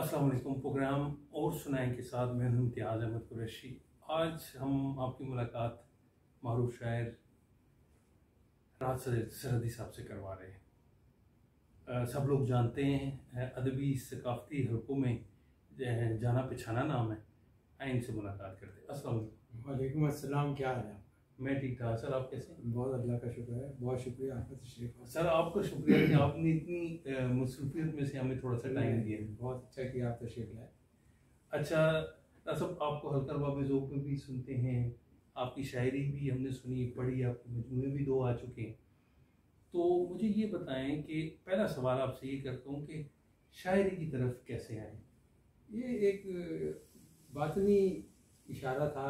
अस्सलाम वालेकुम। प्रोग्राम और सुनाएं के साथ मैं हूं इम्तियाज़ अहमद कुरैशी। आज हम आपकी मुलाकात मारूफ शायर राहत सरहदी साहब से करवा रहे हैं। सब लोग जानते हैं, अदबी सकाफ़ती हलकों में जाना पहचाना नाम है। आइए इनसे मुलाकात करते हैं। अस्सलाम वालेकुम। वालेकुम अस्सलाम, क्या हाल है आपका? मैं ठीक ठाक सर, आप कैसे हैं? बहुत अल्लाह का शुक्र है, बहुत शुक्रिया आपका तशरीफ़। सर आपका शुक्रिया कि आपने इतनी मसरूफियत में से हमें थोड़ा सा टाइम दिया। बहुत अच्छा कि आप तशरीफ़ लाए। अच्छा सब आपको हल्का बाब ज़ोक में भी सुनते हैं, आपकी शायरी भी हमने सुनी पढ़ी, आपके मजमूए भी 2 आ चुके हैं। तो मुझे ये बताएं कि पहला सवाल आपसे ये करता हूँ कि शायरी की तरफ कैसे आए? ये एक बातनी इशारा था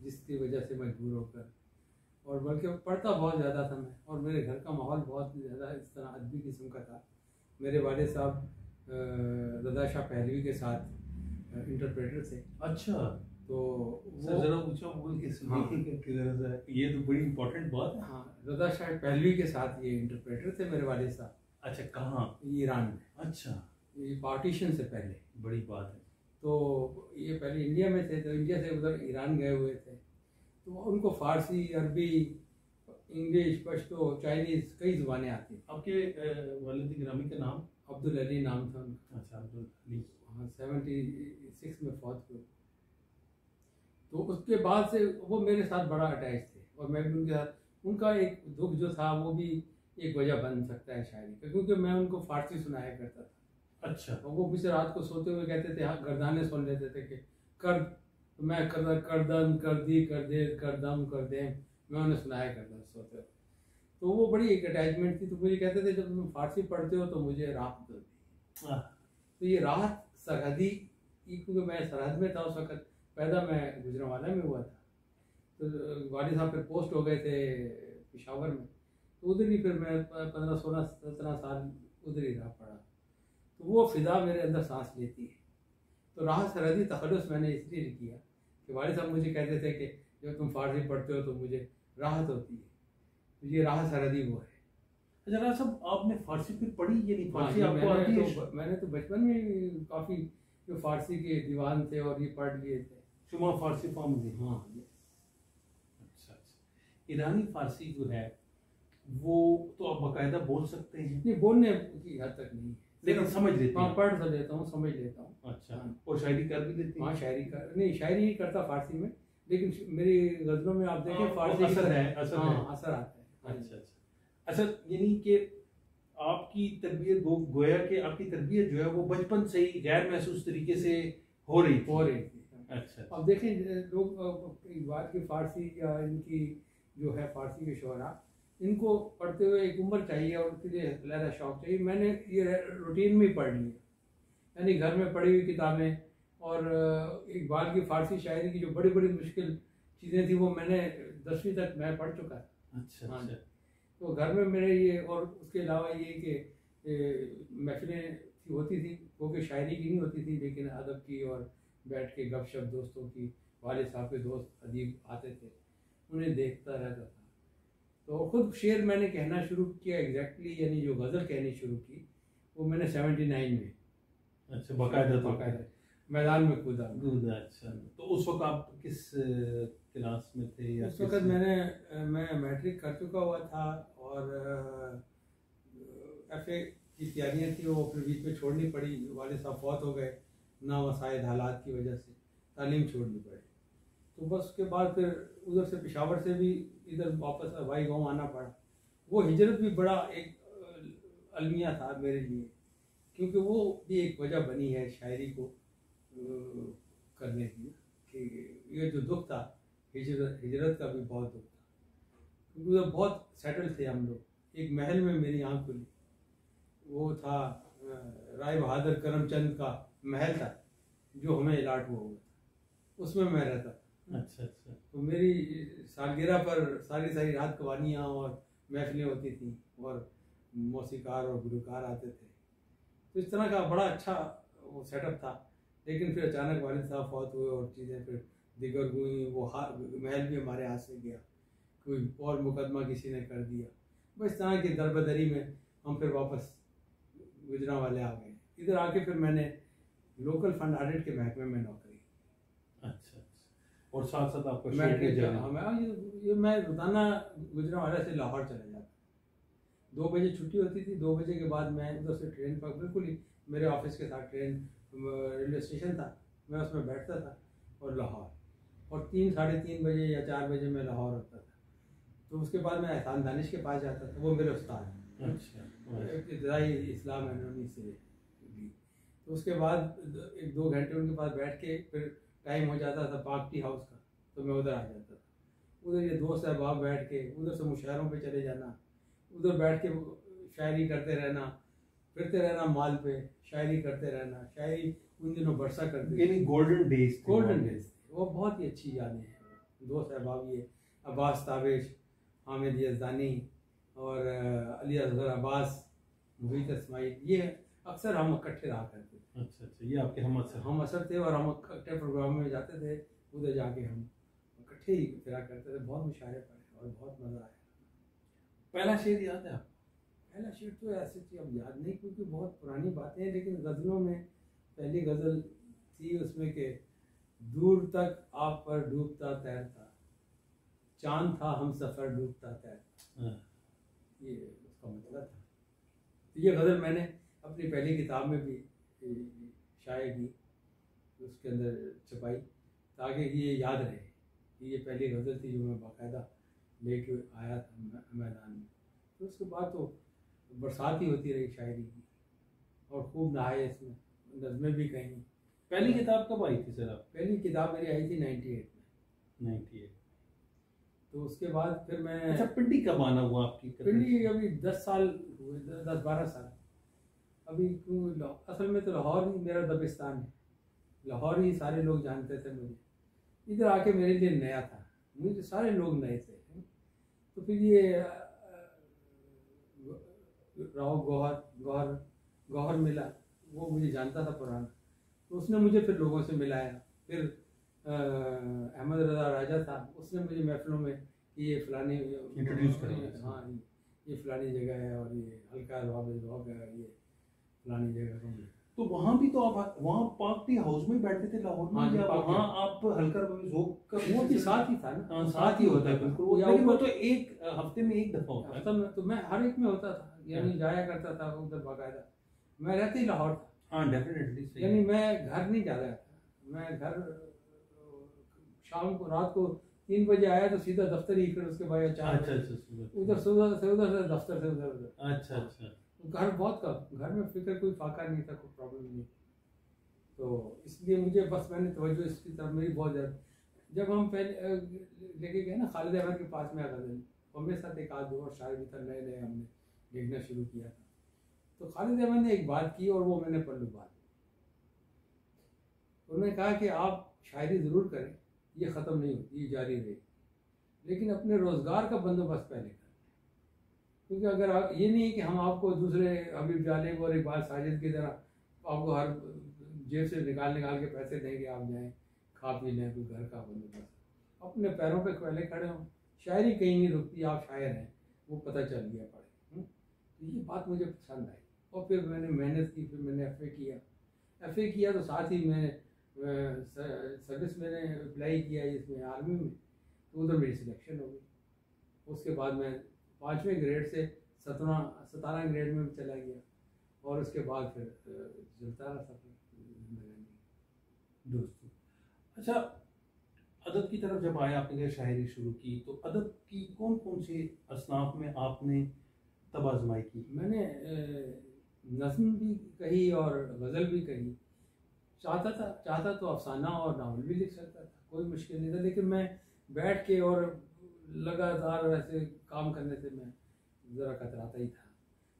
जिसकी वजह से मजबूर होकर, और बल्कि पढ़ता बहुत ज़्यादा था मैं, और मेरे घर का माहौल बहुत ज़्यादा इस तरह अदबी किस्म का था। मेरे वालिद साहब रज़ा शाह पहलवी के साथ इंटरप्रेटर थे। अच्छा, तो सर ज़रा ऊंचा बोल के सुनिए कि ज़रा ये तो बड़ी इंपॉर्टेंट बात है। हाँ, रज़ा शाह पहलवी के साथ ये इंटरप्रेटर थे मेरे वालिद साहब। अच्छा, कहाँ? ईरान में। अच्छा, ये पार्टीशन से पहले। बड़ी बात है। तो ये पहले इंडिया में थे, तो इंडिया से उधर ईरान गए हुए थे, तो उनको फ़ारसी, अरबी, इंग्लिश, पश्तो, चाइनीज़ कई ज़ुबानें आती थी। आपके वालिद गिरामी का नाम? अब्दुल अली नाम था उनका। अच्छा, अब्दुल अली। हाँ, 76 में फौत हुए। तो उसके बाद से वो मेरे साथ बड़ा अटैच थे, और मैं भी उनके साथ। उनका एक दुख जो था वो भी एक वजह बन सकता है शायरी का, क्योंकि मैं उनको फ़ारसी सुनाया करता था। अच्छा। और वो मुझसे रात को सोते हुए कहते थे, हाँ, गर्दाने सुन लेते थे कि कर, तो मैं करदन कर दी कर दे करदम कर दे, मैं उन्हें सुनाया करता सोते हुए। तो वो बड़ी एक अटैचमेंट थी। तो मुझे कहते थे, जब तुम फारसी पढ़ते हो तो मुझे राहत मिलती है। तो ये राहत सरहदी, क्योंकि मैं सरहद में था उस वक्त, पैदा मैं गुजरांवाला में हुआ था। तो वालिद साहब फिर पोस्ट हो गए थे पेशावर में, तो उधर ही फिर मैं 15, 16, 17 साल उधर ही रहा पड़ा। तो वो फ़िज़ा मेरे अंदर सांस लेती है। तो राहत सरहदी तखल्लुस मैंने इसलिए किया कि वालिद साहब मुझे कहते थे कि जब तुम फारसी पढ़ते हो तो मुझे राहत होती है। तो ये राहत सरहदी वो है। जरा सब आपने फारसी फिर पढ़ी या नहीं? फारसी हाँ, आपको आती है? मैंने तो बचपन में काफ़ी जो फारसी के दीवान थे और ये पढ़ लिए थे। शुमा फारसी फॉर्म दी। हाँ। अच्छा अच्छा। ईरानी फारसी जो है वो तो आप बाकायदा बोल सकते हैं? नहीं, बोलने की हद तक नहीं है, लेकिन समझ लेते हाँ, हैं? पढ़ तो लेता हूँ, समझ लेता हूँ। अच्छा। हाँ। और शायरी कर भी लेते हैं? हाँ, शायरी कर नहीं, शायरी नहीं करता फारसी में, लेकिन मेरी गज़लों में आप देखें फारसी असर है, असर है। हाँ, असर आता है। अच्छा अच्छा। असर यानी कि आपकी तरबियत गोया कि आपकी तरबियत जो है वो बचपन से ही गैर महसूस तरीके से हो रही थी। अच्छा। अब देखें, लोग बात की फ़ारसी या इनकी जो है फ़ारसी के शोरा, इनको पढ़ते हुए एक उम्र चाहिए और उसके लिए लहरा शौक़ चाहिए। मैंने ये रूटीन में ही पढ़ लिया, यानी घर में पढ़ी हुई किताबें, और इकबाल की फ़ारसी शायरी की जो बड़ी बड़ी मुश्किल चीज़ें थी वो मैंने 10वीं तक मैं पढ़ चुका था। अच्छा। हाँ। अच्छा। तो घर में मेरे ये, और उसके अलावा ये कि महफिलें होती थी, वो कि शायरी की नहीं होती थी, लेकिन अदब की, और बैठ के गपशप दोस्तों की। वालिद साहब के दोस्त अदीब आते थे, उन्हें देखता रहता था। तो खुद शेर मैंने कहना शुरू किया एग्जैक्टली, यानी जो गज़ल कहनी शुरू की वो मैंने 79 में। अच्छा, बाकायदा मैदान में कूदा। अच्छा। तो उस वक्त आप किस क्लास में थे? या उस वक्त मैं मैट्रिक कर चुका हुआ था, और FA की तैयारियाँ थी, वो फिर बीच में छोड़नी पड़ी। वालिद साहब फौत हो गए, नावसाइद हालात की वजह से तालीम छोड़नी पड़ी। तो बस उसके बाद फिर उधर से पेशावर से भी इधर वापस भाई गाँव आना पड़ा। वो हिजरत भी बड़ा एक अलमिया था मेरे लिए, क्योंकि वो भी एक वजह बनी है शायरी को करने की, कि ये जो दुख था हिजरत का भी बहुत दुख था, क्योंकि उधर बहुत सेटल थे हम लोग। एक महल में मेरी आँख खुली, वो था राय बहादुर करमचंद का महल था जो हमें अलाट हुआ था, उसमें मैं रहता था। अच्छा अच्छा। तो मेरी सालगिरह पर सारी रात कवानियाँ और महफिलें होती थी, और मौसीकार और गुलकार आते थे। तो इस तरह का बड़ा अच्छा वो सेटअप था। लेकिन फिर अचानक वालिद साहब फौत हुए और चीज़ें फिर दिगर हुई। वो महल भी हमारे हाथ से गया, कोई और मुकदमा किसी ने कर दिया। बस इस तरह की दरबदरी में हम फिर वापस गुजरांवाले आ गए। इधर आके फिर मैंने लोकल फंड ऑडिट के महकमे में नौकरी। अच्छा अच्छा। और साथ साथ आपका मैट्रिक ये मैं रोजाना गुजरांवाला से लाहौर चला जाता, 2 बजे छुट्टी होती थी, 2 बजे के बाद मैं उधर से ट्रेन पर, बिल्कुल ही मेरे ऑफिस के साथ ट्रेन रेलवे स्टेशन था, मैं उसमें बैठता था और लाहौर, और 3 साढ़े 3 बजे या 4 बजे मैं लाहौर होता था। तो उसके बाद मैं एहसान दानिश के पास जाता था, वो मेरे उस्ताद हैं। अच्छा। इब्तदाई इस्लाम है उन्हीं से ली। तो उसके बाद 1-2 घंटे उनके पास बैठ के फिर टाइम हो जाता था पाक टी हाउस का, तो मैं उधर आ जाता था। उधर ये दोस्त अहबाब बैठ के उधर से मुशायरों पे चले जाना, उधर बैठ के शायरी करते रहना, फिरते रहना माल पे, शायरी करते रहना। शायरी उन दिनों बरसा करती थी, गोल्डन डेज। गोल्डन डेज वो बहुत ही अच्छी यादें हैं। दोस्त अहबाब ये अब्बास ताबिश, हामिद यज़दानी और अली असगर अब्बास, मुहीत इस्माइल, ये अक्सर हम इकट्ठे रहा करते थे। अच्छा अच्छा, ये आपके हम असर थे और हम इकट्ठे प्रोग्राम में जाते थे, उधर जाके हम इकट्ठे ही फिरा करते थे। बहुत मुशायरे पढ़े और बहुत मज़ा आया। पहला शेर याद है आपको? पहला शेर तो ऐसी थी अब याद नहीं, क्योंकि बहुत पुरानी बातें हैं, लेकिन गज़लों में पहली गज़ल थी उसमें के दूर तक आप पर डूबता तैरता, चांद था हम सफ़र डूबता तैरता, ये उसका मतलब था। तो ये गज़ल मैंने अपनी पहली किताब में भी शाये की, उसके अंदर छपाई, ताकि ये याद रहे कि ये पहली गज़ल थी जो मैं बाकायदा लेके आया था मैदान में। तो उसके बाद तो बरसात ही होती रही शायरी की, और खूब नहाए इसमें, नज़में भी कहीं। पहली किताब कब आई थी सर आप? पहली किताब मेरी आई थी 98 में। 98। तो उसके बाद फिर मैं, अच्छा, पिंडी कब आना हुआ आपकी? पिंडी अभी 10 साल हुए, 10-12 साल अभी। असल में तो लाहौर ही मेरा दबिस्तान है, लाहौर ही सारे लोग जानते थे मुझे। इधर आके मेरे लिए नया था, मुझे सारे लोग नए थे। तो फिर ये राव गौहर मिला, वो मुझे जानता था पुराना, तो उसने मुझे फिर लोगों से मिलाया। फिर अहमद रज़ा राजा था, उसने मुझे महफिलों में कि ये फलानी इंट्रोड्यूस करा, हाँ ये फलानी जगह है, और ये हल्का रॉक है, ये फलानी जगह का। तो वहाँ भी तो आप वहाँ पाक टी हाउस में बैठते थे लाहौर में? या वहाँ आप हल्का ज़ोक का वो भी साथ ही था ना? साथ ही होता है बिल्कुल, लेकिन वो तो एक हफ्ते में एक दफ़ा होता है। तो मैं हर एक में होता था, यानी जाया करता था उधर बाकायदा। मैं रहते ही लाहौर था। हाँ डेफिनेटली। यानी मैं घर नहीं जा रहा था, मैं घर शाम को रात को 3 बजे आया तो सीधा दफ्तर ही, फिर उसके बाद 4 अच्छा उधर से उधर दफ्तर से उधर। अच्छा अच्छा। घर बहुत कम, घर में फिक्र कोई फाका नहीं था, कोई प्रॉब्लम नहीं। तो इसलिए मुझे बस मैंने तवज्जो इसकी तरफ मेरी बहुत ज़्यादा। जब हम पहले लेके गए ना खालिद अहमद के पास में गज़ल, और मेरे साथ एक आध दो और शायर भी था, नए नए हमने लिखना शुरू किया था। तो खालिद अहमद ने एक बात की और वो मैंने पढ़ बात, उन्होंने कहा कि आप शायरी ज़रूर करें, ये ख़त्म नहीं होती, ये जारी रहेगी, लेकिन अपने रोज़गार का बंदोबस्त पहले करें। क्योंकि अगर आप, ये नहीं है कि हम आपको दूसरे हबीब जालिब और इकबाल साजिद की तरह आपको हर जेब से निकाल के पैसे देंगे, आप जाएं खा पी लें, कोई घर का बंदोबस्त। अपने पैरों पे पहले खड़े हों, शायरी कहीं नहीं रुकती, आप शायर हैं, वो पता चल गया पढ़े। तो ये बात मुझे पसंद आई, और फिर मैंने मेहनत की, फिर मैंने FA किया, तो साथ ही मैंने सर्विस मैंने अप्लाई किया इसमें आर्मी में, तो उधर मेरी सिलेक्शन हो गई। उसके बाद मैं 5वें ग्रेड से 17 ग्रेड में चला गया, और उसके बाद फिर चलता रहा सफर दोस्तों। अच्छा, अदब की तरफ जब आए, आपने शायरी शुरू की, तो अदब की कौन कौन से असनाफ में आपने तब आजमाई की? मैंने नज़्म भी कही और गज़ल भी कही। चाहता तो अफसाना और नावल भी लिख सकता था, कोई मुश्किल नहीं था, लेकिन मैं बैठ के और लगातार वैसे काम करने से मैं ज़रा कतराता ही था।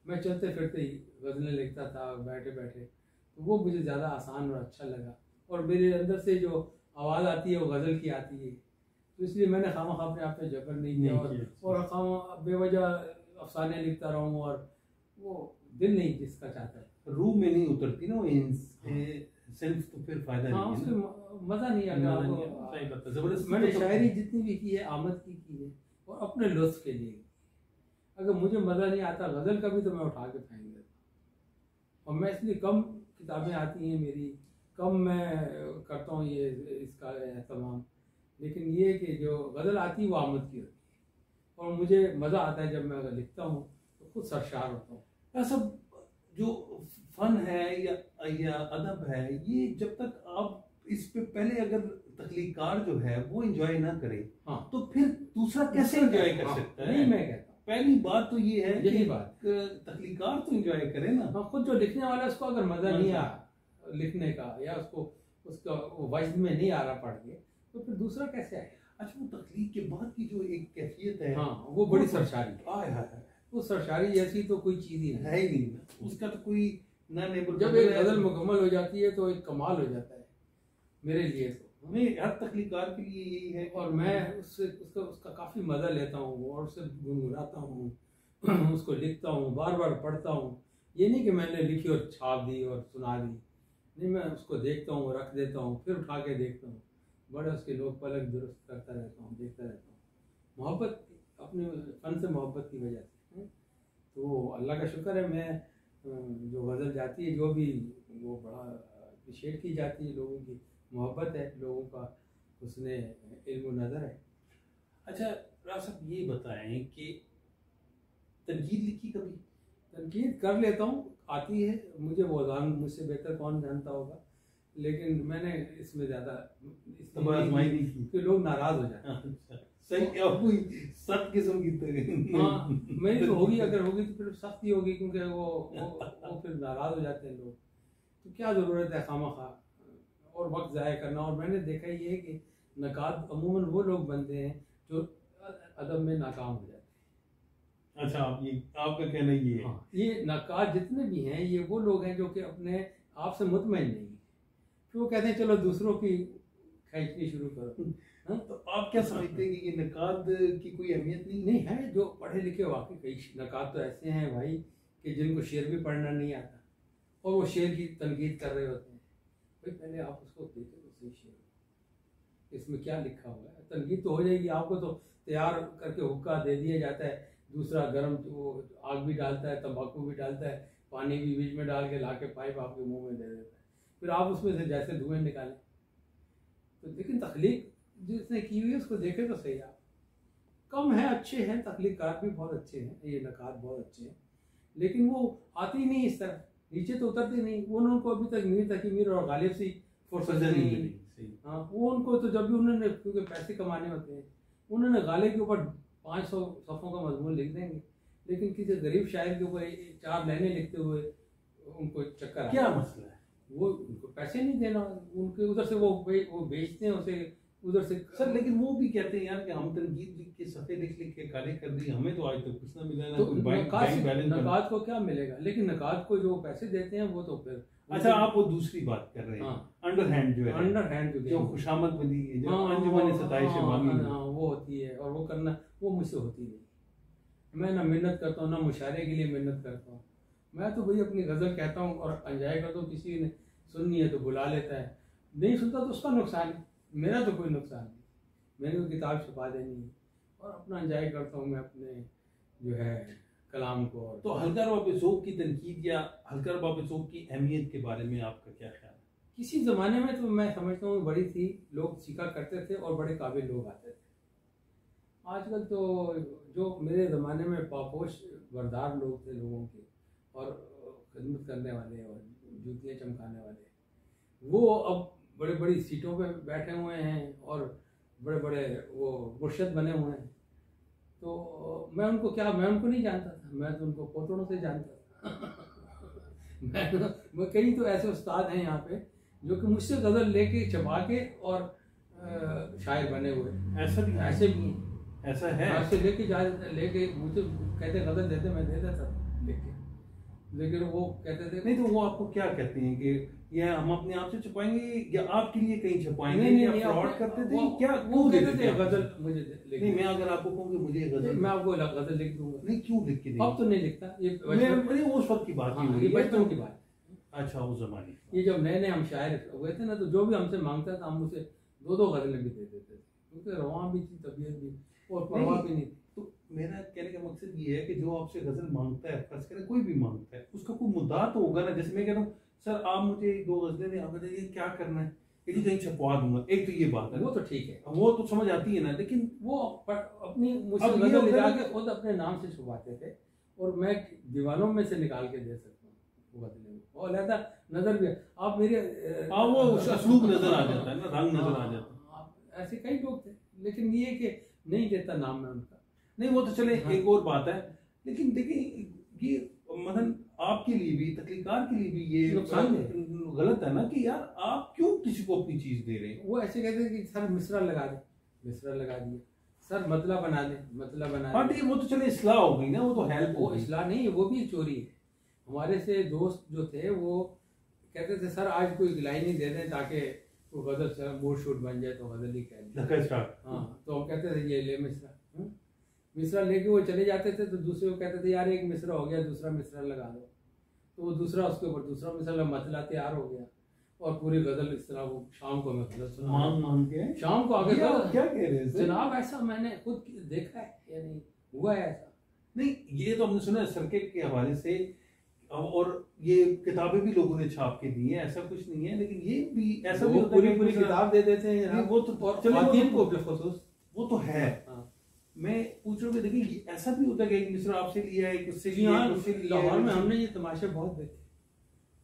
मैं चलते फिरते ही गज़लें लिखता था बैठे बैठे, तो वो मुझे ज़्यादा आसान और अच्छा लगा, और मेरे अंदर से जो आवाज़ आती है वो गज़ल की आती है, तो इसलिए मैंने खामखा अपने आप पे जबर नहीं किया, और खामा बेवजह अफसाने लिखता रहूँ, और वो दिल नहीं जिसका चाहता है, रूह में नहीं उतरती ना वो सेल्फ, तो फिर फायदा नहीं है ना, मज़ा नहीं आता। ज़बरदस्ती मैंने शायरी जितनी भी की है आमद की है, और अपने लुत्फ़ के लिए। अगर मुझे मज़ा नहीं आता गज़ल का भी, तो मैं उठा के फेंक देता। और मैं इसलिए कम किताबें आती हैं मेरी, कम मैं करता हूँ ये इसका एहतमाम। लेकिन ये कि जो गज़ल आती है वो आमद की होती है और मुझे मज़ा आता है जब मैं अगर लिखता हूँ तो खुद सरशार होता हूँ। ऐसा जो फन है या अदब है, ये जब तक आप इस पे पहले अगर तख्लीकार जो है वो एंजॉय ना करे, हाँ, तो फिर दूसरा कैसे एंजॉय कर सकता है? नहीं, मैं कहता हूँ पहली बात तो ये है यही कि बात, तख्लीकार तो एंजॉय करे ना। हाँ, खुद जो लिखने वाला है उसको अगर मज़ा नहीं आ लिखने का या उसको उसका वजन में नहीं आ रहा पढ़ के, तो फिर दूसरा कैसे आए? अच्छा, वो तख्लीक के बाद की जो एक कैफियत है, हाँ, वो बड़ी सरशारी है। आय हाय हाय, वो सरशारी जैसी तो कोई चीज़ ही है ही नहीं ना, उसका तो कोई ना नेबर। जब एक गज़ल मुकम्मल हो जाती है तो एक कमाल हो जाता है मेरे लिए तो। नहीं, हर तख्लीकार के लिए यही है। और मैं उससे उसका काफ़ी मज़ा लेता हूँ और उसे गुनगुनाता हूँ उसको लिखता हूँ, बार बार पढ़ता हूँ। ये नहीं कि मैंने लिखी और छाप दी और सुना दी, नहीं, मैं उसको देखता हूँ, रख देता हूँ, फिर उठा के देखता हूँ, बड़े उसके लोग पलक दुरुस्त करता रहता हूँ, देखता रहता हूँ। मोहब्बत, अपने फ़न से मोहब्बत की वजह से। तो अल्लाह का शुक्र है, मैं जो गज़ल जाती है जो भी, वो बड़ा अप्रिशिएट की जाती है, लोगों की मोहब्बत है, लोगों का उसने इल्म नज़र है। अच्छा राज साहब, ये बताएं कि तनकीद लिखी कभी? तनकीद कर लेता हूँ, आती है मुझे, वो मुझसे बेहतर कौन जानता होगा, लेकिन मैंने इसमें ज़्यादा आजमाई नहीं की कि लोग नाराज़ हो जाते हैं। अच्छा, सही, कोई सख्त किस्म की हाँ, मेरी तो होगी, अगर होगी तो फिर सख्त ही होगी, क्योंकि वो फिर नाराज़ हो जाते हैं लोग। तो क्या ज़रूरत है खामखा और वक्त ज़ाया करना। और मैंने देखा ये है कि नकाद अमूमन वो लोग बनते हैं जो अदब में नाकाम हो जाते हैं। अच्छा, आपका कहना ये है? हाँ, ये नकाद जितने भी हैं ये वो लोग हैं जो कि अपने आप से मुतमईन नहीं है, फिर वो कहते हैं चलो दूसरों की खींचनी शुरू करो। हाँ? तो आप क्या समझते हैं कि ये नकाद की कोई अहमियत नहीं है। जो पढ़े लिखे वाकई कई नकाद तो ऐसे हैं भाई कि जिनको शेर भी पढ़ना नहीं आता और वो शेर की तनकीद कर रहे होते हैं। भाई पहले आप उसको देखें तो सही, शेर इसमें क्या लिखा हुआ है। तनकीद तो हो जाएगी, आपको तो तैयार करके हुक्का दे दिया जाता है, दूसरा गर्म वो आग भी डालता है, तंबाकू भी डालता है, पानी भी बीच में डाल के ला के पाइप आपके मुंह में दे देता है, फिर आप उसमें से जैसे धुएं निकालें। तो लेकिन तख्लीक जिसने की हुई है उसको देखे तो सही आप। कम है, अच्छे हैं, तख्लीकार भी बहुत अच्छे हैं, ये नकात बहुत अच्छे हैं, लेकिन वो आती ही नहीं इस तरह, नीचे तो उतरते नहीं। वो उनको अभी तक मीर तकीमीर और गालिब सी फुर्सत नहीं मिली। हाँ, वो उनको तो जब भी उन्होंने, क्योंकि पैसे कमाने होते हैं, उन्होंने गालिब के ऊपर 500 सफ़ों का मजमून लिख देंगे, लेकिन किसी गरीब शायर के ऊपर 4 लाइनें लिखते हुए उनको चक्कर क्या मसला है? वो उनको पैसे नहीं देना, उनके उधर से वो बेचते हैं उसे उधर से। सर लेकिन वो भी कहते हैं यार कि हम तनकीद लिख के सफ़े लिख लिख के काले कर दिए, हमें तो आज तक कुछ ना मिला ना तो कोई बैंक बैलेंस। नकाद को क्या मिलेगा, लेकिन नकाद को जो पैसे देते हैं वो तो फिर। अच्छा, आप वो दूसरी बात कर रहे हैं। हाँ, अंडर हैंड जो है, अंडर हैंड जो खुशामद बनी है, जो हाँ, अंजुमन सताइश मांगी, हाँ, वो होती है, और वो करना वो मुझसे होती नहीं। मैं ना मेहनत करता हूँ, ना मुशायरे के लिए मेहनत करता हूँ। मैं तो भाई अपनी गज़ल कहता हूँ और एंजॉय करता हूँ। किसी ने सुननी है तो बुला लेता है, नहीं सुनता तो उसका नुकसान है, मेरा तो कोई नुकसान नहीं। मैंने वो किताब छुपा देनी है और अपना एंजॉय करता हूँ मैं अपने जो है कलाम को। तो हल्का रबाब ज़ौक़ की तनकीद या हल्का रबाब ज़ौक़ की अहमियत के बारे में आपका क्या ख्याल है? किसी ज़माने में तो मैं समझता हूँ बड़ी थी, लोग सीखा करते थे और बड़े काबिल लोग आते थे। आजकल तो जो मेरे ज़माने में पापोश वरदार लोग थे लोगों के, और खिदमत करने वाले और जूतियाँ चमकाने वाले, वो अब बड़ी बड़ी सीटों पे बैठे हुए हैं और बड़े बड़े वो मुर्शद बने हुए हैं। तो मैं उनको नहीं जानता था, मैं तो उनको पोतड़ों से जानता था। मैं कई तो ऐसे उस्ताद हैं यहाँ पे जो कि मुझसे गज़ल लेके छपा के और शायर बने हुए, ऐसे भी हैं। ऐसा है? ऐसे लेके मुझे कहते गज़ल देते, मैं दे देता था लेके, लेकिन वो कहते थे नहीं। तो वो आपको क्या कहते हैं कि यह हम अपने आप से छुपाएंगे या आपके लिए कहीं छुपाएंगे? नहीं, फ्रॉड करते थे क्या? वो कहते थे गज़ल मुझे नहीं, मैं अगर आपको कहूँ कि मुझे गज़ल, मैं आपको गज़ल लिख दूंगा। नहीं, क्यों लिख के देंगे? अब तो नहीं लिखता, ये उस वक्त की बात ये बचपन की बात। अच्छा, उस ज़माने ये जब नए नए हम शायर हुए थे ना, तो जो भी हमसे मांगता था हम उसे 2-2 गज़लें भी दे देते थे, क्योंकि रवां भी थी, तबीयत भी, और परवाह भी नहीं थी। तो मेरा कहने का मकसद ये है कि जो आपसे गज़ल मांगता है, फर्ज करें कोई भी मांगता है, उसका कोई मुद्दा तो होगा ना। जैसे मैं कह रहा हूँ सर आप मुझे 2 गज़लें दें, आप बताइए क्या करना है, ये कहीं छपवा दूंगा, एक तो ये बात है। वो तो ठीक है, वो तो समझ आती है ना, लेकिन वो अपनी मुझसे अब ये गजल होता है निकाल ना के खुद अपने नाम से छुपाते थे, और मैं दीवानों में से निकाल के दे सकता हूँ वो गजलें, और अलहदा नजर भी आप मेरे हाँ वो असलूब नजर आ जाता है ना, रंग नजर आ जाता है। ऐसे कई लोग थे, लेकिन ये कि नहीं देता नाम मैं उनका। नहीं वो तो चले हाँ। एक और बात है, लेकिन देखिए ये मतलब आपके लिए भी, तकलीकार के लिए भी ये नुकसान है। गलत है ना कि यार आप क्यों किसी को अपनी चीज दे रहे हैं। वो ऐसे कहते हैं कि सर मिसरा लगा दे, मिसरा लगा दिया, सर मतला बना दे, मतला बना हाँ दे। ठीक है, वो तो चले इस्लाह हो गई ना, वो तो हेल्प हो वो गई। इस्लाह नहीं है, वो भी चोरी है। हमारे से दोस्त जो थे वो कहते थे सर आज कोई लाइन ही दे दें ताकि वो गजल मूड शूट बन जाए तो गजल ही कह लें। धक्का स्टार्ट। हाँ, तो हम कहते थे ये ले मिसरा। मिसरा लेके वो चले जाते थे, तो दूसरे को कहते थे यार एक मिसरा हो गया, दूसरा मिसरा लगा दो, तो वो दूसरा उसके ऊपर दूसरा मिसरा मतला तैयार हो गया, और पूरी गजल इस तरह वो शाम को मैं गजल सुना, मांग के शाम को आगे क्या कह रहे हैं सर? जनाब ऐसा मैंने खुद देखा है या नहीं हुआ है ऐसा? नहीं ये तो हमने सुना है सर्किट के हवाले से, और ये किताबें भी लोगों ने छाप के दी है, ऐसा कुछ नहीं है, लेकिन ये भी ऐसा भी वो होता है पूरी कि पूरी जरा- किताब दे देते हैं नहीं, जनाब, वो तो और चलिए, ख्वातीन को बिलखुसूस। वो तो है। हाँ। मैं पूछ रहा हूँ कि देखिए ये ऐसा भी होता है कि एक मिसरा आपसे लिया है, एक उससे जी लिया हाँ, है, उससे लिया है, लाहौर में उससे- हमने ये तमाशे बहुत देखे,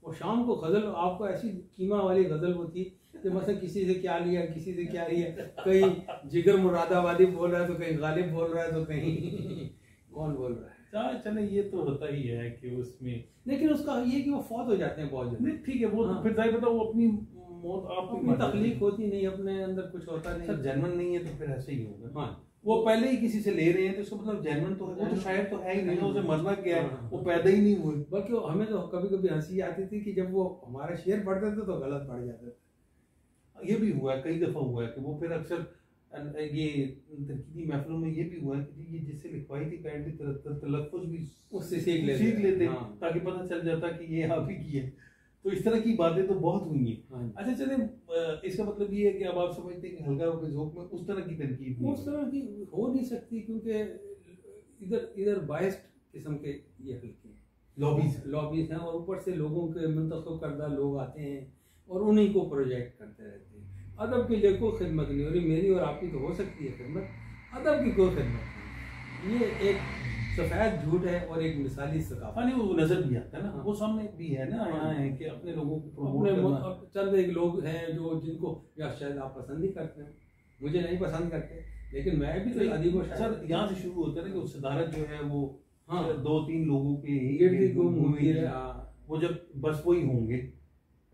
और शाम को गजल आपको ऐसी कीमा वाली गजल होती कि मतलब किसी से क्या लिया, किसी से क्या लिया, कहीं जिगर मुरादाबादी बोल रहा है तो कहीं गालिब बोल रहा है तो कहीं कौन बोल रहा है। चले ये तो होता ही है कि उसमें, लेकिन उसका ये कि वो फौत हो जाते हैं बहुत जल्दी। नहीं ठीक है, वो हाँ। तो फिर जाहिर पता वो अपनी मौत आपकी अपनी तकलीफ होती नहीं, अपने अंदर कुछ होता सर नहीं। जेन्युइन नहीं है तो फिर ऐसे ही होगा। हाँ, वो पहले ही किसी से ले रहे हैं तो इसका मतलब जेन्युइन तो है, वो तो शायद तो है ही नहीं ना, उसे मरना क्या है, हाँ। वो पैदा ही नहीं हुए। बल्कि हमें तो कभी कभी हंसी आती थी कि जब वो हमारा शेर पढ़ते थे तो गलत पढ़ जाते थे। ये भी हुआ है, कई दफा हुआ है कि वो फिर अक्सर ये तनकीदी महफिलों में ये भी हुआ है कि ये जिससे लिखवाई थी काइंडली तलफ्फुज भी उससे सीख लेते हाँ। हाँ। ताकि पता चल जाता कि ये आप ही की है। तो इस तरह की बातें तो बहुत हुई हैं। हाँ। अच्छा चले, इसका मतलब ये है कि अब आप समझते हैं कि हल्का रुपए झोंक में उस तरह की तनकीद नहीं उस तरह की हो नहीं सकती, क्योंकि इधर इधर बायस्ड किस्म के ये हल्के लॉबीज हैं, और ऊपर से लोगों के मुंतखब करदा लोग आते हैं और उन्हीं को प्रोजेक्ट करते रहते हैं। अदब के लिए कोई खिदमत नहीं हो रही, मेरी और आपकी तो हो सकती है खिदमत, अदब की कोई खिदमत नहीं। ये एक सफ़ेद झूठ है और एक मिसाली सकाफत। हाँ नहीं वो नजर भी आता है ना, हाँ। वो सामने भी है ना, यहाँ है कि अपने लोगों को प्रमोट अपने करना। अब चंद एक लोग हैं जो जिनको या शायद आप पसंद ही करते हैं, मुझे नहीं पसंद करते, लेकिन मैं भी तो अदीब व शायर। सर यहाँ से शुरू होता है ना कि वो सदारत जो है वो हाँ। 2-3 लोगों के गिरदी गुम हुई है। हाँ, वो जब बस वही होंगे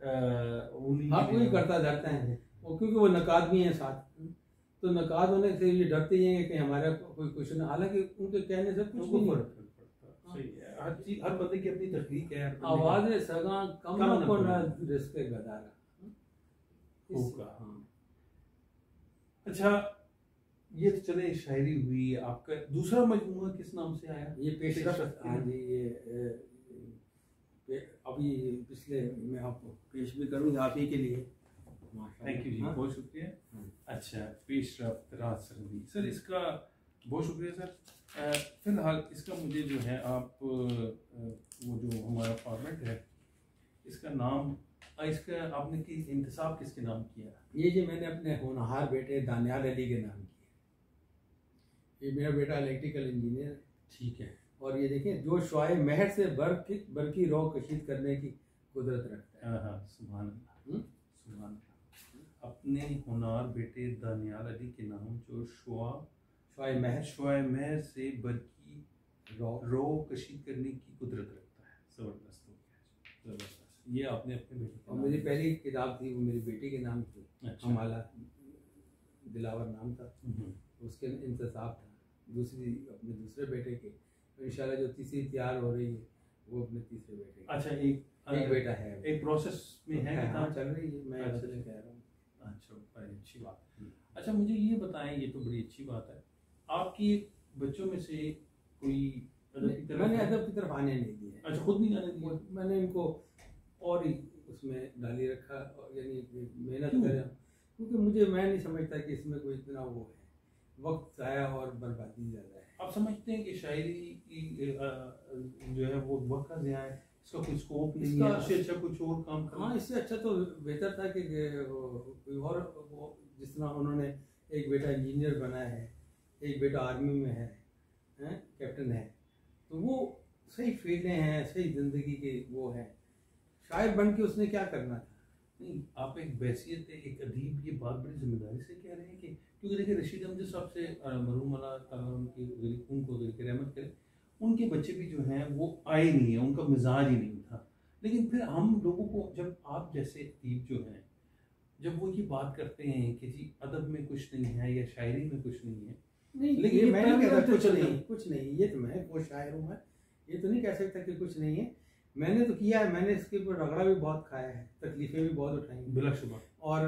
उन्हीं हाँ, के कोई लिए- करता धरता है वो, क्योंकि वो नकाद भी हैं साथ, तो नकाद होने से ये डरते ही हैं कि हमारा कोई क्वेश्चन, हालांकि उनके कहने से कुछ उनको नहीं फर्क पड़ता। सही है, हर चीज हर बंदे की अपनी तकलीफ है, हर बंदे की- आवाज सगा कम कम न न को को न रिस्क गदारा। होगा। हाँ। अच्छा ये तो चले शायरी हुई, आपका दूसरा मजमूआ किस नाम से आया? ये पेशरफ। पेशरफ। हाँ जी, ये अभी पिछले मैं आपको पेश भी करूँगी आप ही के लिए। थैंक यू जी, हाँ। बहुत शुक्रिया। हाँ। अच्छा पेशरफ रात सर्दी, सर इसका बहुत शुक्रिया सर। फिलहाल इसका मुझे जो है आप वो जो हमारा फॉर्मेट है इसका नाम, इसका आपने की इंतसाब किसके नाम किया? ये जो मैंने अपने होनहार बेटे दानियाल अली के नाम किया। ये मेरा बेटा इलेक्ट्रिकल इंजीनियर है, ठीक है। और ये देखें जो शुआए महर से बरकी रो कशीद करने की कुदरत रखता है। हाँ सुभान अल्लाह, सुभान अल्लाह। अपने होनार बेटे दानियाल अली के नाम जो शुआए महर से बरकी रो कशीद करने की कुदरत रखता है। जबरदस्त हो गया, जबरदस्त। ये आपने अपने बेटे के और नाम मेरी किया। पहली किताब थी वो मेरी बेटी के नाम थी, अच्छा। हमाला दिलावर नाम था, हम्म। उसके इंतसाब था। दूसरी अपने दूसरे बेटे के, तो इंशाल्लाह जो तीसरी तैयार हो रही है वो अपने तीसरे बेटे की। अच्छा एक बेटा है, एक प्रोसेस में है हाँ, किताब? चल रही है, मैं अच्छा। इसलिए कह रहा हूँ। अच्छा बड़ी अच्छी बात। अच्छा मुझे ये बताएं, ये तो बड़ी अच्छी बात है, आपकी बच्चों में से कोई अदब की तरफ मैंने है? अदब की तरफ आने नहीं दिया। अच्छा खुद नहीं आने दिया? मैंने इनको और ही उसमें डाली रखा, और यानी कि मेहनत क्यों? करें, क्योंकि मुझे मैं नहीं समझता कि इसमें कोई इतना वो है, वक्त ज़ाया और बर्बादी ज़्यादा है। आप समझते हैं कि शायरी की जो है वो वक्त का ज़िया है? इसका कोई स्कोप नहीं है, इससे अच्छा कुछ और काम करना? हाँ, इससे अच्छा तो बेहतर था कि कोई और, वो जिस तरह उन्होंने एक बेटा इंजीनियर बनाया है, एक बेटा आर्मी में है, कैप्टन है, तो वो सही फील्डें हैं, सही ज़िंदगी के वो हैं। शायर बन के उसने क्या करना था? नहीं, आप एक बैसियत एक अदीब ये बात बड़ी जिम्मेदारी से कह रहे हैं कि, क्योंकि देखिए रशीद अहमद साहब से मरहूम उनको रहमत करे, उनके बच्चे भी जो हैं वो आए नहीं है, उनका मिजाज ही नहीं था। लेकिन फिर हम लोगों को, जब आप जैसे अदीब जो हैं, जब वो ये बात करते हैं कि जी अदब में कुछ नहीं है या शायरी में कुछ नहीं है, नहीं, लेकिन मैं नहीं कहता कुछ नहीं, ये तो मैं वो शायर हूँ, मैं ये तो नहीं कह सकता कि कुछ नहीं है। मैंने तो किया है, मैंने इसके ऊपर रगड़ा भी बहुत खाया है, तकलीफें भी बहुत उठाई हैं, बिलाशुबा, और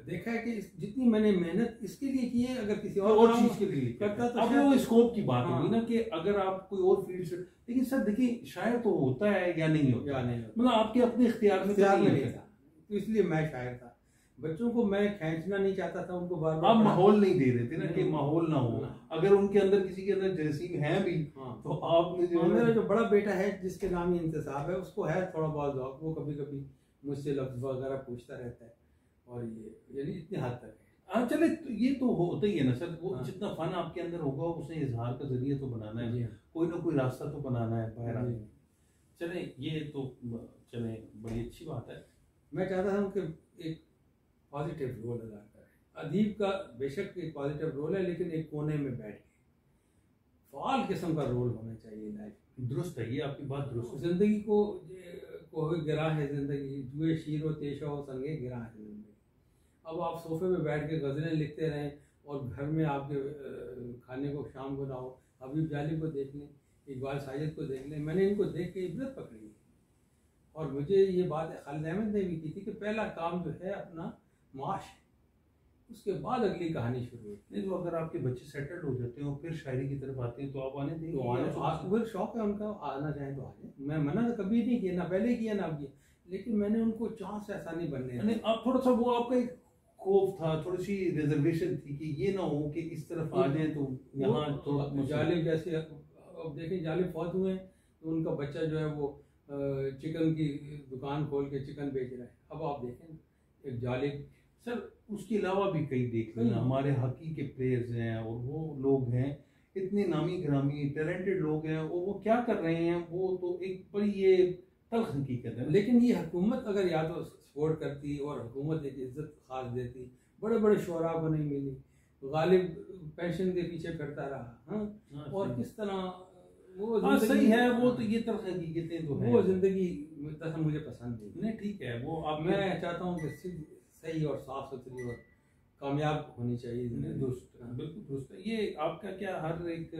देखा है कि जितनी मैंने मेहनत इसके लिए की है, अगर किसी और चीज के लिए करता तो अब वो स्कोप की बात होगी हाँ। ना कि अगर आप कोई और फील्ड से, लेकिन सर देखिए शायर तो होता है या नहीं होता, मतलब आपके अपने इख्तियार में नहीं था, तो इसलिए मैं शायर था। बच्चों को मैं खींचना नहीं चाहता था, उनको बार बार आप माहौल नहीं दे रहे थे ना कि माहौल ना हो, अगर उनके अंदर किसी के अंदर जरासीम है भी, तो आपने जो मेरा जो बड़ा बेटा है जिसके नाम ही इंतसाब है, उसको है थोड़ा बहुत शौक, वो कभी कभी मुझसे लफ्ज़ वगैरह पूछता रहता है, और ये यानी इतने हद तक है। हाँ चले, तो ये तो होता ही है ना सर, वो जितना फन आपके अंदर होगा उसे इजहार का जरिए तो बनाना है, कोई ना कोई रास्ता तो बनाना है बाहर आने। चले ये तो चले बड़ी अच्छी बात है। मैं चाहता हूँ कि एक पॉजिटिव रोल अदा करें। अदीब का बेशक एक पॉजिटिव रोल है, लेकिन एक कोने में बैठ के फाल किस्म का रोल होना चाहिए लाइफ। दुरुस्त है, ये आपकी बात दुरुस्त है। जिंदगी को गिरा है जिंदगी, जुए शीरो तेशो संगे गिरा है जिंदगी। अब आप सोफे पे बैठ के गज़लें लिखते रहें और घर में आपके खाने को शाम को ना हो, हबीब जालिब को देख लें, इकबाल साजिद को देख लें। मैंने इनको देख के इबरत पकड़ी है, और मुझे ये बात खालिद अहमद ने भी की थी कि पहला काम जो है अपना माश है, उसके बाद अगली कहानी शुरू होती है। नहीं तो अगर आपके बच्चे सेटल्ड हो जाते हैं और फिर शायरी की तरफ आते हैं तो आप आने देंगे? तो आपको फिर शौक है उनका, आना चाहें तो आ जाए, मैं मना तो कभी नहीं किया, ना पहले किया ना अब किया, लेकिन मैंने उनको चांस ऐसा नहीं बनने दिया। आप थोड़ा सा वो आपका एक खौफ था, थोड़ी सी रिजर्वेशन थी कि ये ना हो कि इस तरफ आ जाए तो यहाँ थोड़ा जालिब जैसे, अब देखें जालिब फौत हुए तो उनका बच्चा जो है वो चिकन की दुकान खोल के चिकन बेच रहा है। अब आप देखें एक जालिब, सर उसके अलावा भी कई देख लेना, हमारे हॉकी के प्लेयर्स हैं और वो लोग हैं इतने नामी ग्रामी टैलेंटेड लोग हैं, और वो क्या कर रहे हैं, वो तो एक बड़ी ये तल्ख हकीकत है। लेकिन ये हुकूमत अगर या तो सपोर्ट करती और हुकूमत एक इज्जत खास देती, बड़े बड़े शोरा को नहीं मिली, गालिब पेंशन के पीछे फिरता रहा, और किस तरह वो सही है, वो तो ये तल्ख हकीकतें तो है, वो जिंदगी मुझे पसंद नहीं। ठीक है, वो अब मैं चाहता हूँ कि सही और साफ सुथरी और कामयाब होनी चाहिए। दुरुस्त, बिल्कुल दुरुस्त है। ये आपका क्या हर एक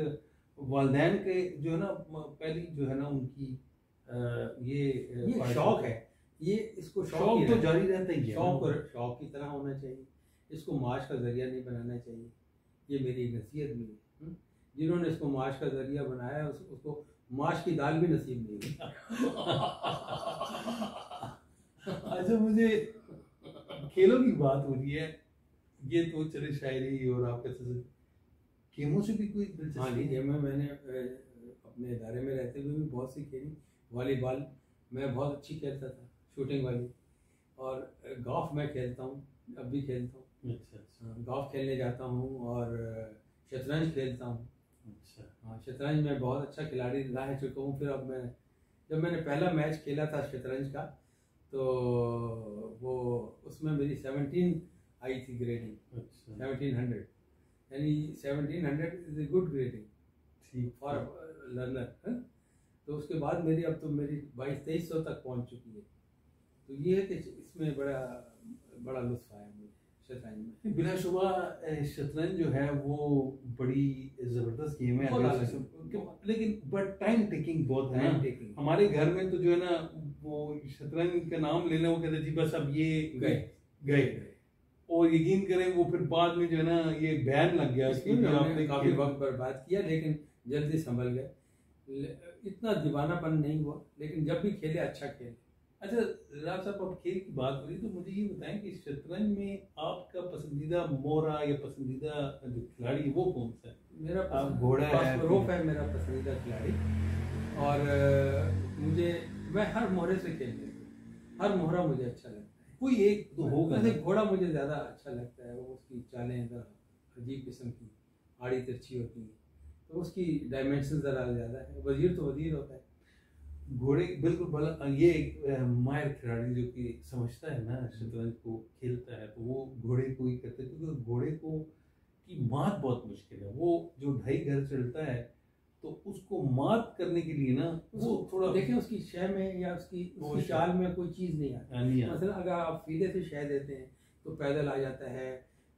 वालिदैन के जो है ना, पहली जो है ना उनकी ये शौक है, ये इसको शौक तो जारी रहता ही है, शौक की तरह होना चाहिए, इसको माश का जरिया नहीं बनाना चाहिए। ये मेरी नसीहत भी है, जिन्होंने इसको माश का जरिया बनाया उसको माश की दाल भी नसीब नहीं हुई। अच्छा, मुझे खेलों की बात हो रही है, ये तो चले शायरी और आपका गेमों से भी कोई दिलचस्पी? हाँ, गेम मैंने अपने इदारे में रहते हुए भी बहुत सी खेली। वॉलीबॉल मैं बहुत अच्छी खेलता था, शूटिंग वाली, और गोल्फ मैं खेलता हूँ, अब भी खेलता हूँ। अच्छा, गोल्फ खेलने जाता हूँ, और शतरंज खेलता हूँ। अच्छा, हाँ, शतरंज में बहुत अच्छा खिलाड़ी रह चुका हूँ। फिर अब जब मैंने पहला मैच खेला था शतरंज का, तो वो उसमें मेरी 17 आई थी ग्रेडिंग। अच्छा, 1700, यानी 1700 is a good grading for learner. तो उसके बाद मेरी अब तो मेरी 2200-2300 तक पहुंच चुकी है। तो ये है कि इसमें बड़ा लुत्फ आया मुझे शतरंज में। बिलाशुबा शतरंज जो है वो बड़ी ज़बरदस्त गेम है, लेकिन बट टाइम टेकिंग बहुत है ना। हमारे घर में तो जो है ना, वो शतरंज का नाम लेना, वो कहते जी बस अब ये गए, और यकीन करें वो फिर बाद में जो है ना ये बैन लग गया। आपने काफ़ी वक्त बर्बाद किया, लेकिन जल्दी संभल गए। इतना दीवानापन नहीं हुआ, लेकिन जब भी खेले अच्छा खेले। अच्छा राज साहब, अब खेल की बात हो रही तो मुझे ये बताएं कि शतरंज में आपका पसंदीदा मोहरा या पसंदीदा जो खिलाड़ी वो कौन सा है? मेरा घोड़ा है, मेरा पसंदीदा खिलाड़ी, और मुझे मैं हर मोहरे से खेल लेता हूँ, हर मोहरा मुझे अच्छा लगता है। कोई एक तो होगा वैसे ना। घोड़ा मुझे ज़्यादा अच्छा लगता है, वो उसकी चालें ज़रा अजीब किस्म की आड़ी तिरछी होती हैं, तो उसकी डायमेंशन ज़रा ज़्यादा है। वजीर तो वजीर होता है। घोड़े बिल्कुल भला ये एक माहिर खिलाड़ी जो कि समझता है ना शतरंज को, खेलता है, तो वो घोड़े को ही करते हैं, क्योंकि घोड़े को की मात बहुत मुश्किल है। वो जो ढाई घर चढ़ता है तो उसको मात करने के लिए ना वो थोड़ा देखें उसकी शय में या उसकी चाल में कोई चीज़ नहीं आती। नहीं आता। मतलब अगर आप फीले से शय देते हैं तो पैदल आ जाता है,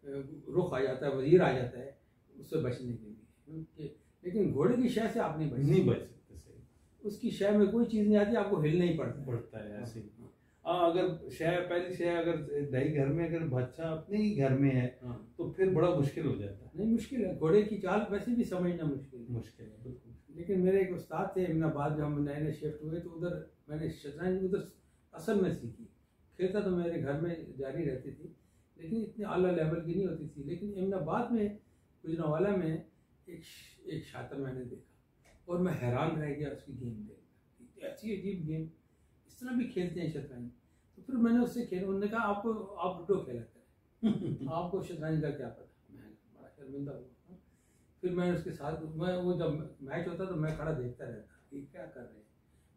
रुख आ जाता है, वजीर आ जाता है उससे बचने के लिए। लेकिन घोड़े की शय से आप नहीं बच सकते। सही, उसकी शय में कोई चीज़ नहीं आती, आपको हिलना ही पड़ता है ऐसे ही। अगर पहली शय अगर ढाई घर में अगर बच्चा अपने ही घर में है तो फिर बड़ा मुश्किल हो जाता है। नहीं मुश्किल है, घोड़े की चाल वैसे भी समझना मुश्किल है बिल्कुल। लेकिन मेरे एक उस्ताद थे इमनाबाद, जब हम नए शिफ्ट हुए तो उधर मैंने शतरंज उधर असल में सीखी। खेलता तो मेरे घर में जारी रहती थी, लेकिन इतने आला लेवल की नहीं होती थी। लेकिन इमनाबाद में गुजरांवाला में एक शातर मैंने देखा और मैं हैरान रह गया उसकी गेम देख, ऐसी अजीब गेम, इस तरह भी खेलते हैं शतरंज। तो फिर मैंने उससे खेला, उन्होंने कहा आप लूडो खेला करें, आपको शतरंज का क्या पता। मैं बड़ा शर्मिंदा हुआ। फिर मैं उसके साथ वो जब मैच होता तो मैं खड़ा देखता रहता कि क्या कर रहे हैं।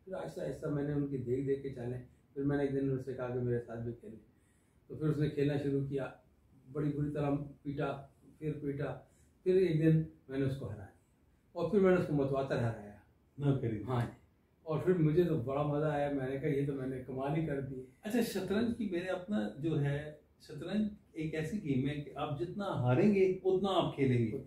फिर आहिस्ता आहिस्ता मैंने उनकी देख के चले। फिर मैंने एक दिन उससे कहा कि मेरे साथ भी खेलें, तो फिर उसने खेलना शुरू किया, बड़ी बुरी तरह पीटा, फिर एक दिन मैंने उसको हरा दिया और फिर मैंने उसको मतवातर हराया ना करी। हाँ, और फिर मुझे तो बड़ा मज़ा आया। मैंने कहा ये तो मैंने कमाल ही कर दी। अच्छा, शतरंज की मेरे अपना जो है, शतरंज एक ऐसी गेम है कि आप जितना हारेंगे उतना आप खेलेंगे,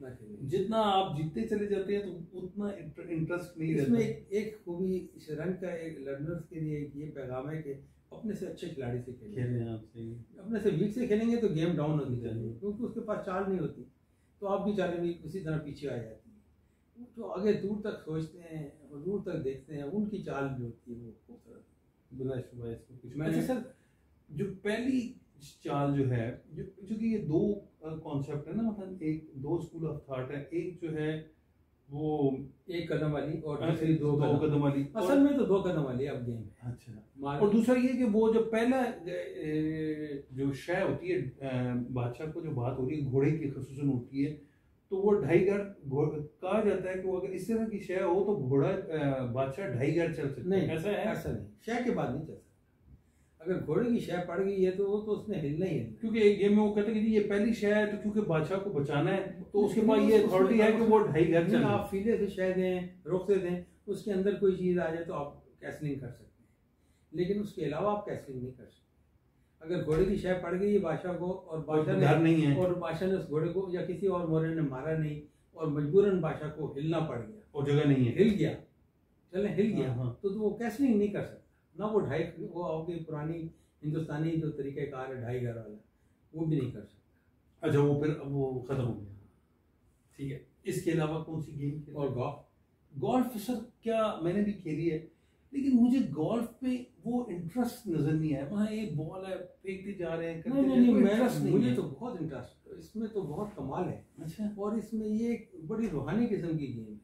जितना आप जीतते चले जाते हैं तो उतना इंटरेस्ट नहीं रहता। इसमें एक खूबी शतरंज का एक लर्नर्स के लिए ये पैगाम है कि अपने से अच्छे खिलाड़ी से खेलें। आपसे अपने से वीक से खेलेंगे तो गेम डाउन होती जाएगी, क्योंकि उसके पास चाल नहीं होती, तो आपकी चालें भी उसी तरह पीछे आ जाती है। जो आगे दूर तक सोचते हैं और दूर तक देखते हैं, उनकी चाल जो होती है वो खूबसूरत। बिला शुबा इसमें कुछ। मैंने सर जो पहली चाल जो है, जो कि ये दो कॉन्सेप्ट है ना, मतलब एक दो स्कूल ऑफ थॉट है। एक जो है वो एक कदम वाली और दूसरी दो कदम वाली। असल में तो दो कदम वाली अब गेम है। अच्छा, और दूसरा ये कि वो जो पहला जो शय होती है, बादशाह को जो बात हो रही है घोड़े की खसूसन होती है, तो वो ढाई घर कहा जाता है कि वो अगर इस तरह की शय हो तो घोड़ा बादशाह ढाई घर चल सकता है। ऐसा है? ऐसा नहीं, शय के बाद नहीं चल सकता। अगर घोड़े की शय पड़ गई है तो वो तो उसने हिलना ही है, क्योंकि एक गेम में वो कहते हैं कि ये पहली शय है, तो क्योंकि बादशाह को बचाना है तो उसके पास ये अथॉरिटी है कि वो ढाई घर चले। आप फीले से शय दें, रुख से दें, उसके अंदर कोई चीज़ आ जाए तो आप कैसलिंग कर सकते हैं, लेकिन उसके अलावा आप कैसलिंग नहीं कर सकते। अगर घोड़े की शय पड़ गई है बादशाह को और बादशाह नहीं है और बादशाह ने उस घोड़े को या किसी और मोहरे ने मारा नहीं और मजबूरन बादशाह को हिलना पड़ गया और जगह नहीं है, हिल गया, हिल गया, तो वो कैसलिंग नहीं कर सकता ना। वो वो आपकी पुरानी हिंदुस्तानी जो तरीक़ेकार है ढाई घर वाला, वो भी नहीं कर सकता। अच्छा, वो फिर वो खत्म हो गया। ठीक है, इसके अलावा कौन सी गेम? और गोल्फ सर क्या मैंने भी खेली है, लेकिन मुझे गोल्फ पे वो इंटरेस्ट नजर नहीं आया। वहाँ एक बॉल है, फेंकते जा रहे हैं, नहीं, मुझे तो बहुत इंटरेस्ट इसमें, तो बहुत कमाल है। अच्छा, और इसमें ये एक बड़ी रूहानी किस्म की गेम है।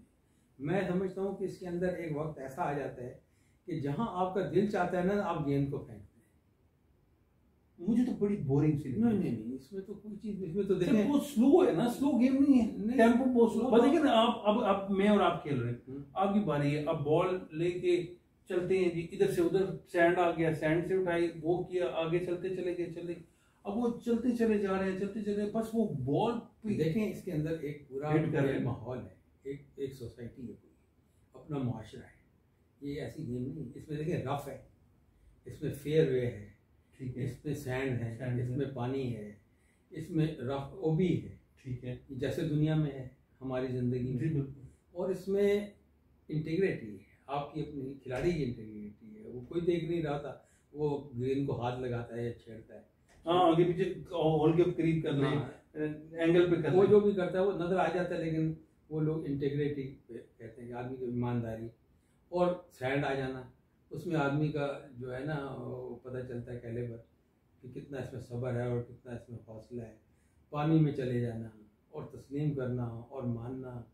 मैं समझता हूँ कि इसके अंदर एक वक्त ऐसा आ जाता है कि जहाँ आपका दिल चाहता है ना, आप गेंद को फेंकते हैं। मुझे तो बड़ी बोरिंग सी लगी। नहीं, इसमें तो कोई चीज, इसमें तो देखें वो स्लो है ना, स्लो गेम नहीं है, टेम्पो बहुत स्लो। देखिए ना, आप अब मैं और आप खेल रहे हैं, आपकी बारी है, अब बॉल लेके चलते हैं जी, इधर से उधर सैंड आ गया, सैंड से उठाई, वो किया, आगे चलते चले गए, अब वो चलते चले जा रहे हैं, बस वो बॉल देखें। इसके अंदर एक पूरा माहौल है, एक सोसाइटी है, कोई अपना मुआशरा है। ये ऐसी गेम नहीं, इसमें देखिए रफ है, इसमें फेयर वे है, ठीक है, इसमें सैंड है, इसमें पानी है, इसमें रफ ओबी है, ठीक है, जैसे दुनिया में है हमारी ज़िंदगी में। और इसमें इंटीग्रिटी है, आपकी अपनी खिलाड़ी की इंटीग्रिटी है। वो कोई देख नहीं रहा था, वो गेंद को हाथ लगाता है या छेड़ता है, आगे पीछे होल के करीब कर रहे हैं, एंगल पे कर, वो जो भी करता है वो नजर आ जाता है। लेकिन वो लोग इंटीग्रिटी कहते हैं कि आदमी की ईमानदारी। और सैंड आ जाना, उसमें आदमी का जो है ना वो पता चलता है कैलिबर कि कितना इसमें सब्र है और कितना इसमें हौसला है। पानी में चले जाना और तस्लीम करना और मानना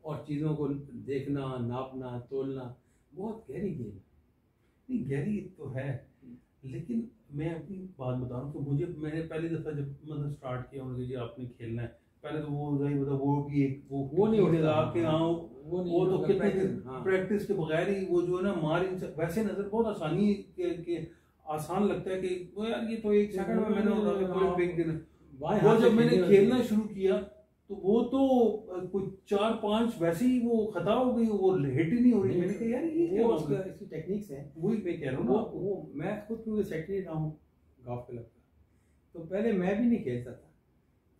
और चीज़ों को देखना, नापना, तोलना, बहुत गहरी गेम है। नहीं गहरी तो है, लेकिन मैं अपनी बात बता रहा हूँ कि मुझे, मैंने पहली दफ़ा जब मतलब स्टार्ट किया उन्होंने जी आपने खेलना है, पहले तो वो जाहिर बता वो भी एक वो नहीं उठता, लगा के आओ, वो तो कितने हाँ। प्रैक्टिस के बगैर ही वो जो है ना मार वैसे नजर बहुत आसानी के आसान लगता है कि वो यार ये तो एक सेकंड में मैंने उठा के पूरे फेंक देना। वो जब मैंने खेलना शुरू किया तो वो तो कुछ 4-5 वैसे ही वो खता हो गई, वो हिट ही नहीं हो रही। मैंने कहा यार ये क्या उसका इसकी टेक्निक्स हैं, वही मैं कह रहा हूँ ना। वो मैं खुद क्योंकि सेक्रेटरी रहा हूँ गाँव क्लब का, तो पहले मैं भी नहीं खेलता था,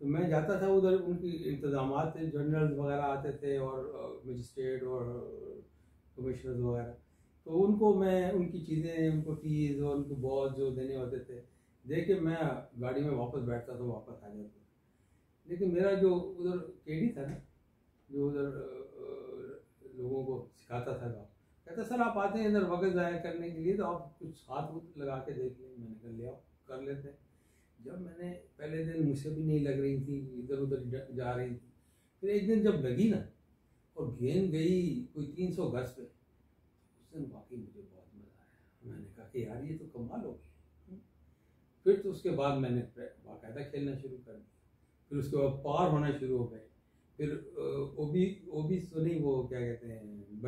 तो मैं जाता था उधर, उनकी इंतजामात थे, जनरल्स वगैरह आते थे और मजिस्ट्रेट और कमिश्नर्स वगैरह, तो उनको मैं उनकी चीज़ें, उनको टीज और उनको बॉल जो देने होते थे दे के मैं गाड़ी में वापस बैठता था, वापस आ जाता था। लेकिन मेरा जो उधर केडी था ना, जो उधर लोगों को सिखाता था गाँव, कहता सर आप आते हैं इधर वक्त ज़ाया करने के लिए तो आप कुछ हाथ लगा के देख लें। मैंने कर लिया, कर लेते हैं। जब मैंने पहले दिन मुझसे भी नहीं लग रही थी, इधर उधर जा रही थी, फिर एक दिन जब लगी ना और गेंद गई कोई 300 गज पे, उस दिन वाकई मुझे बहुत मज़ा आया। मैंने कहा कि यार ये तो कमाल हो गई। फिर तो उसके बाद मैंने बाकायदा खेलना शुरू कर दिया, फिर उसके बाद पार होना शुरू हो गए, फिर ओबी तो नहीं, वो क्या कहते हैं,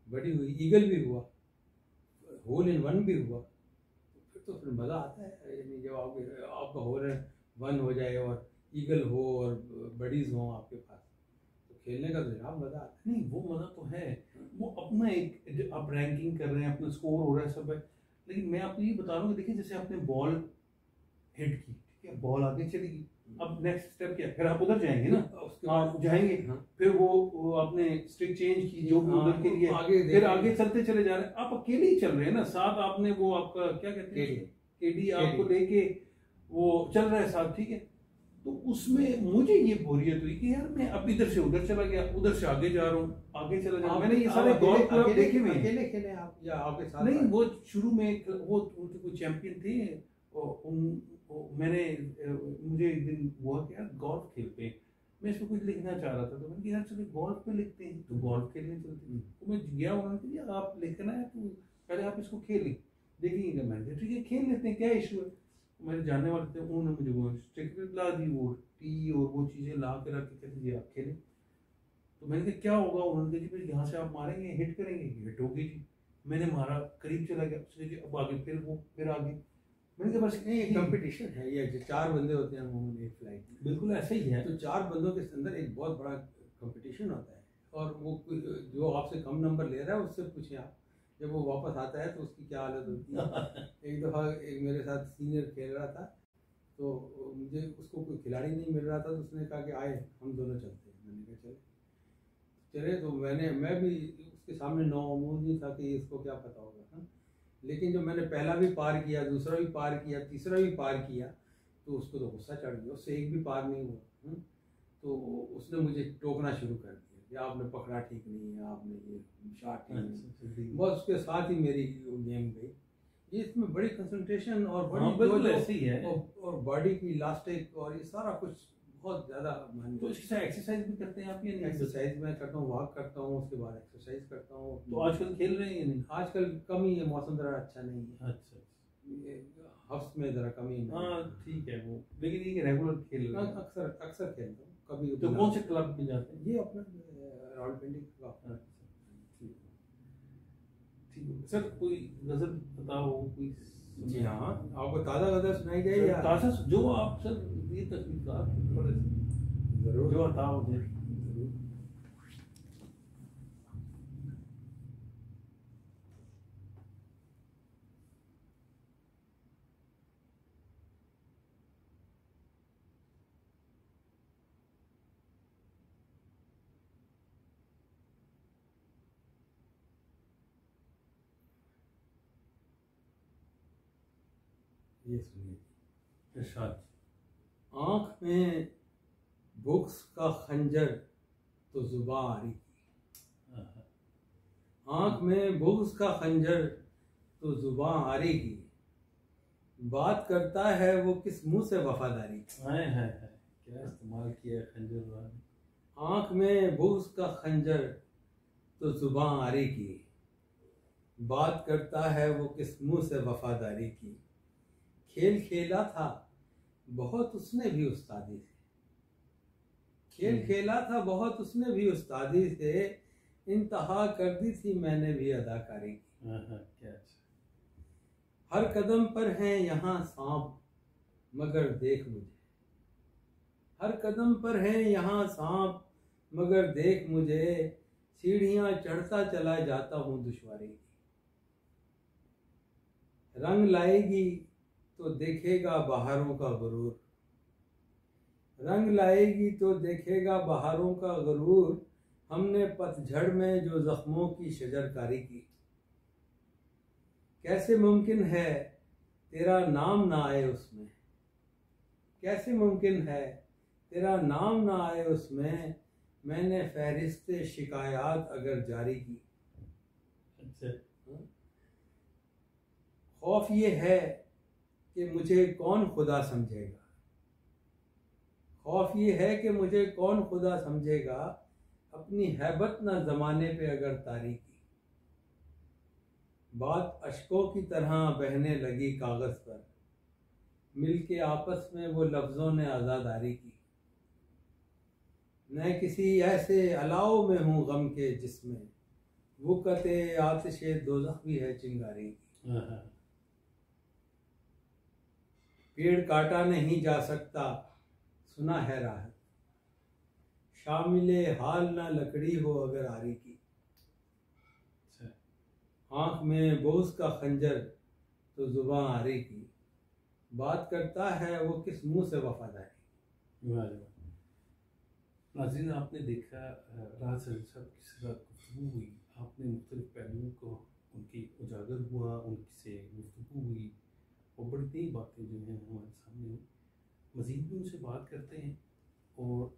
बड़ी हुई, ईगल भी हुआ, होल इन वन भी हुआ, तो फिर मज़ा आता है। यानी जब आपका होल इन वन हो जाए और ईगल हो और बडीज हो आपके पास, तो खेलने का तो जनाब मज़ा आता है। नहीं वो मज़ा तो है, वो अपना एक आप रैंकिंग कर रहे हैं, अपना स्कोर हो रहा है सब है, लेकिन मैं आपको ये बता रहा हूँ कि देखिए जैसे आपने बॉल हिट की, ठीक है, बॉल आगे चली गई, अब नेक्स्ट स्टेप क्या, फिर आप उधर जाएंगे ना, आप जाएंगे, फिर वो आपने स्टिक चेंज की जो भी उधर के लिए आगे, फिर आगे चलते चले जा रहे हैं, आप अकेले ही चल रहे हैं ना, साथ आपने वो आपका क्या कहते हैं केडी आपको लेके वो चल रहा है साथ, ठीक है। तो उसमें मुझे ये बोरियत हुई कि यार मैं अब इधर से उधर चला गया, उधर से आगे जा रहा हूँ, आगे चला जा रहा हूँ। मैंने ये सारे गोल्फ क्लब देखे हुए, अकेले खेले आप या आपके साथ? नहीं, वो शुरू में वो कोई चैंपियन थे, मैंने मुझे एक दिन हुआ कि यार गोल्फ खेलते हैं, मैं इसको कुछ लिखना चाह रहा था, तो मैंने कहा यार चलो गोल्फ पे लिखते हैं, तो गोल्फ खेलने चलते हैं। तो मैं गया, उन्होंने कहा आप लिखना है तो पहले आप इसको खेलें देखेंगे। मैंने कहा ठीक है खेल लेते हैं, क्या इशू है। मेरे जानने वाले थे, उन्होंने मुझे वो स्टिक ला दी, वो टी और वो चीज़ें ला के रख के कहते जी आप खेलें। तो मैंने कहा क्या होगा, उन्होंने कहा जी फिर यहाँ से आप मारेंगे, हिट करेंगे, हिट होगी जी। मैंने मारा, करीब चला गया, उसने जी अब आगे, फिर आगे। मैंने कहा बस नहीं, कंपटीशन है ये, 4 बंदे होते हैं अमूमन एक फ्लाइट में, बिल्कुल ऐसा ही है, तो 4 बंदों के अंदर एक बहुत बड़ा कंपटीशन होता है, और वो जो आपसे कम नंबर ले रहा है उससे पूछें आप, जब वो वापस आता है तो उसकी क्या हालत होती है। एक दफ़ा एक मेरे साथ सीनियर खेल रहा था, तो मुझे उसको कोई खिलाड़ी नहीं मिल रहा था, तो उसने कहा कि आए हम दोनों चलते हैं। मैंने कहा चले, तो मैं भी उसके सामने नौमूद नहीं था कि इसको क्या पता होगा, हाँ। लेकिन जब मैंने पहला भी पार किया, दूसरा भी पार किया, तीसरा भी पार किया, तो उसको तो गुस्सा चढ़ गया, उससे एक भी पार नहीं हुआ, तो उसने मुझे टोकना शुरू कर दिया कि आपने पकड़ा ठीक नहीं है, आपने ये शॉट ठीक नहीं। बस उसके साथ ही मेरी गेम गई। ये इसमें बड़ी कंसंट्रेशन और बड़ी ऐसी है, और बॉडी की इलास्टिक और ये सारा कुछ बहुत ज़्यादा। तो इसके साथ एक्सरसाइज भी करते हैं आप या नहीं? एक्सरसाइज मैं करता हूँ, वॉक करता हूँ, उसके बाद एक्सरसाइज करता हूँ। तो आजकल खेल रहे हैं या नहीं? आजकल कम ही है, मौसम ज़रा अच्छा नहीं है। अच्छा, हफ्स में ज़रा कम ही। हाँ ठीक है वो, लेकिन ये रेगुलर खेल रहे हैं? अक्सर खेलता हूँ कभी। तो कौन से क्लब में जाते हैं? ये अपना रावलपिंडी का। ठीक है सर, कोई गजल बताओ कोई? जी हाँ, आपको ताज़ा गजल सुनाई जाए या ताज़ा जो आप सर ये तकनीकार जरूर जो बताओ मुझे। ये सुनिए। इरशाद। आँख में बुक्स का खंजर तो जुबां आ रही, आँख में बुक्स का खंजर तो जुबां आ रही की, बात करता है वो किस मुंह से वफादारी की। क्या इस्तेमाल किया है खंजर वाला। आँख में बुक्स का खंजर तो जुबां आ रही की, बात करता है वो किस मुंह से वफादारी की। खेल खेला था बहुत उसने भी उस्तादी से, खेल खेला था बहुत उसने भी उस्तादी से, इंतहा कर दी थी मैंने भी अदाकारी की। क्या अच्छा। हर कदम पर हैं यहाँ सांप मगर देख मुझे, हर कदम पर हैं यहाँ सांप मगर देख मुझे, सीढ़ियां चढ़ता चला जाता हूँ दुश्वारी की। रंग लाएगी तो देखेगा बहारों का गुरूर, रंग लाएगी तो देखेगा बहारों का गुरूर, हमने पतझड़ में जो जख्मों की शजरकारी की। कैसे मुमकिन है तेरा नाम ना आए उसमें, कैसे मुमकिन है तेरा नाम ना आए उसमें, मैंने फहरिस्ते शिकायत अगर जारी की। अच्छा। खौफ ये है कि मुझे कौन खुदा समझेगा, खौफ ये है कि मुझे कौन खुदा समझेगा, अपनी हैबत ना ज़माने पे अगर तारी की। बात अश्कों की तरह बहने लगी कागज़ पर, मिलके आपस में वो लफ्ज़ों ने आज़ादारी की। मैं किसी ऐसे अलाव में हूँ गम के जिसमें वुक़्त-ए आतिश-ए दोज़ख भी है चिंगारी की। पेड़ काटा नहीं जा सकता सुना है राहत, शामिले हाल ना लकड़ी हो अगर आरी की। आँख में बोझ का खंजर तो जुबां आरी की, बात करता है वो किस मुंह से वफादारी। नाज़रीन, आपने देखा राहत सदीक साहब के साथ गुफ्तगू हुई, आपने मुख्तलिफ पहलुओं को उनकी उजागर हुआ, उनसे गुफ्तगू हुई और बड़ी नई बातें जो हैं हमारे सामने हुई। मज़ीद भी उनसे बात करते हैं और